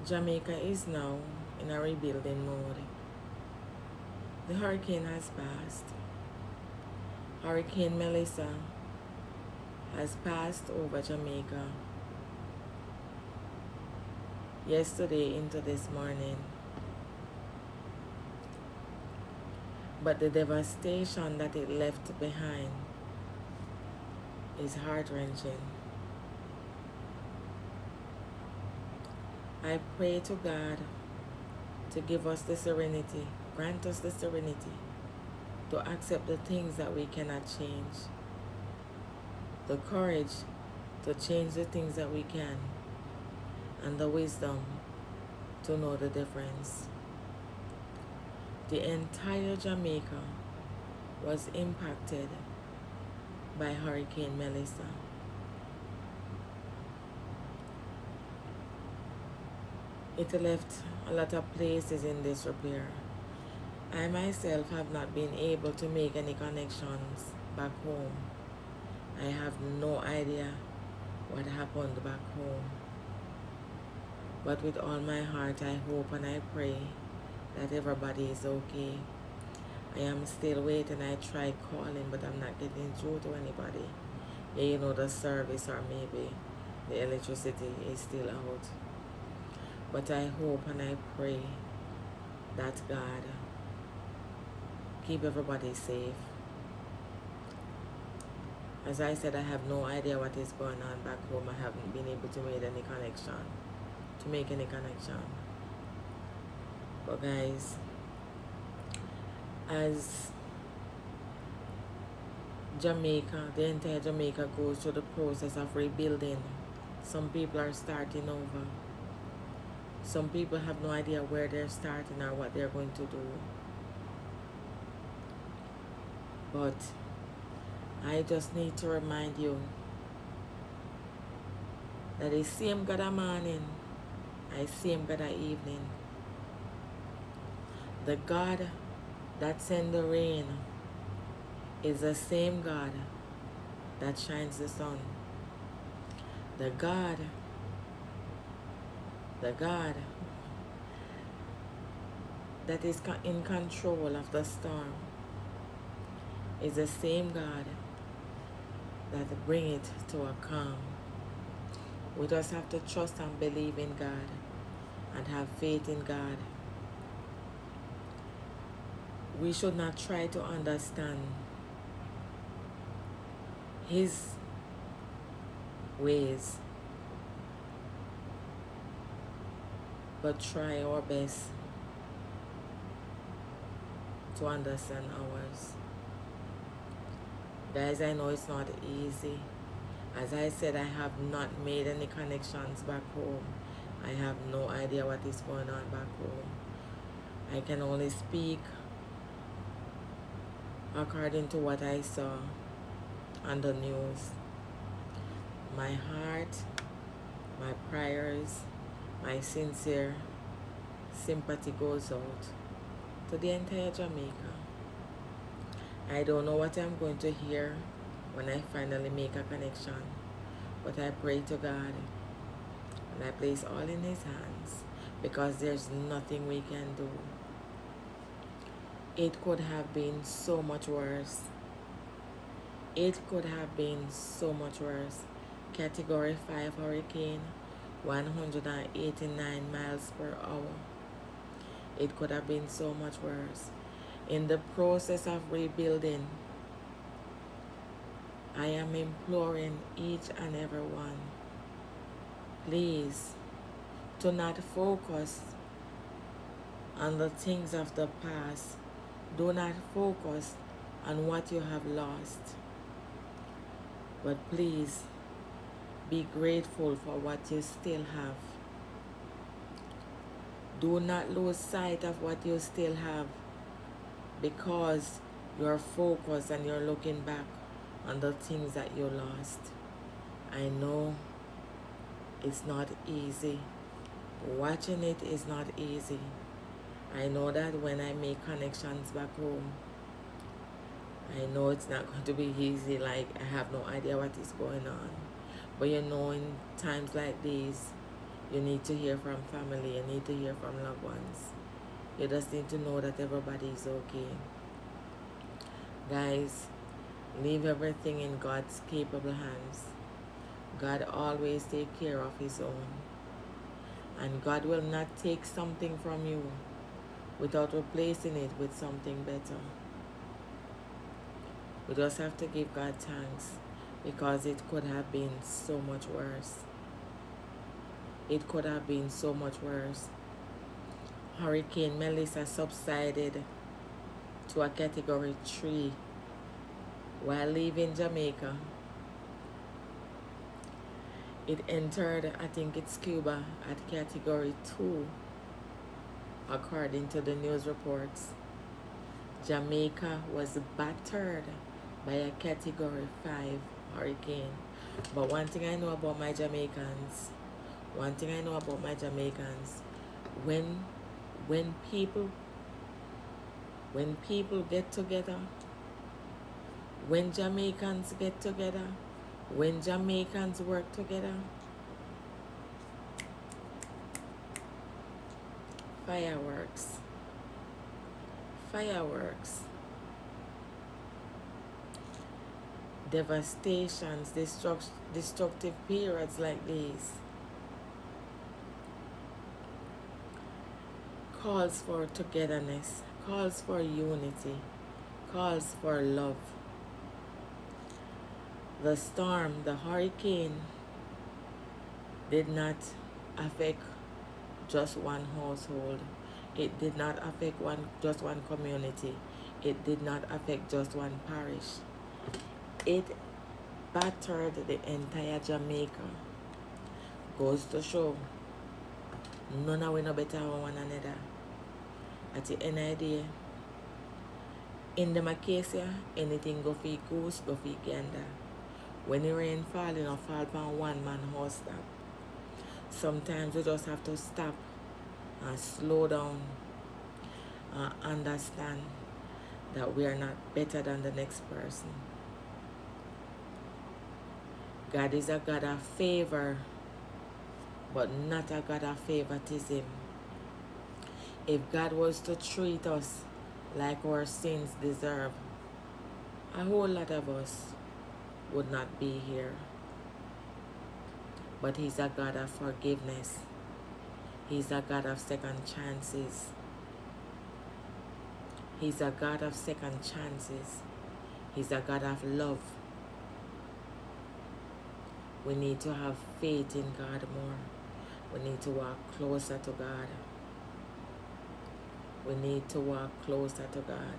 Jamaica is now in a rebuilding mode. The hurricane has passed. Hurricane Melissa has passed over Jamaica yesterday into this morning. But the devastation that it left behind is heart-wrenching. I pray to God to give us the serenity, grant us the serenity to accept the things that we cannot change, the courage to change the things that we can, and the wisdom to know the difference. The entire Jamaica was impacted by Hurricane Melissa. It left a lot of places in disrepair. I myself have not been able to make any connections back home. I have no idea what happened back home. But with all my heart, I hope and I pray that everybody is okay. I am still waiting. I tried calling, but I'm not getting through to anybody. Yeah, you know, the service or maybe the electricity is still out. But I hope and I pray that God keep everybody safe. As I said, I have no idea what is going on back home. I haven't been able to make any connection. But guys, as Jamaica, the entire Jamaica goes through the process of rebuilding, some people are starting over. Some people have no idea where they're starting or what they're going to do. But I just need to remind you that the same God a morning, I same God a evening. The God that sends the rain is the same God that shines the sun. The God that is in control of the storm is the same God that bring it to a calm. We just have to trust and believe in God and have faith in God. We should not try to understand His ways, but try our best to understand ours. Guys, I know it's not easy. As I said, I have not made any connections back home. I have no idea what is going on back home. I can only speak according to what I saw on the news. My heart, my prayers, my sincere sympathy goes out to the entire Jamaica. I don't know what I'm going to hear when I finally make a connection, but I pray to God and I place all in His hands, because there's nothing we can do. It could have been so much worse. It could have been so much worse. Category 5 hurricane, 189 miles per hour. It could have been so much worse. In the process of rebuilding, I am imploring each and every one, please, to not focus on the things of the past. Do not focus on what you have lost, but please be grateful for what you still have. Do not lose sight of what you still have, because you're focused and you're looking back on the things that you lost. I know it's not easy. Watching it is not easy. I know that when I make connections back home, I know it's not going to be easy, like I have no idea what is going on. But you know, in times like these, You need to hear from family. You need to hear from loved ones. You just need to know that everybody is okay. Guys, leave everything in God's capable hands. God always take care of his own. And God will not take something from you without replacing it with something better. We just have to give God thanks, because it could have been so much worse. It could have been so much worse. Hurricane Melissa subsided to a Category 3 while leaving Jamaica. It entered, I think it's Cuba, at Category 2, according to the news reports. Jamaica was battered by a Category 5 hurricane. But one thing I know about my Jamaicans, when people get together, when Jamaicans get together, when Jamaicans work together, fireworks, devastations, destructive periods like these calls for togetherness, calls for unity, calls for love. The storm, the hurricane, did not affect just one household. It did not affect just one community. It did not affect just one parish. It battered the entire Jamaica. Goes to show, none of we no better than one another. At the end of the day, in the Macacia, anything go for goose, go for gander. When the rain fall, you know, fall upon one man house stop. Sometimes we just have to stop and slow down and understand that we are not better than the next person. God is a God of favor, but not a God of favoritism. If God was to treat us like our sins deserve, a whole lot of us would not be here. But he's a God of forgiveness. He's a God of second chances. He's a God of second chances. He's a God of love. We need to have faith in God more. We need to walk closer to God. We need to walk closer to God.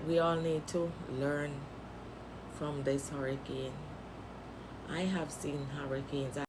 We all need to learn from this hurricane. I have seen hurricanes.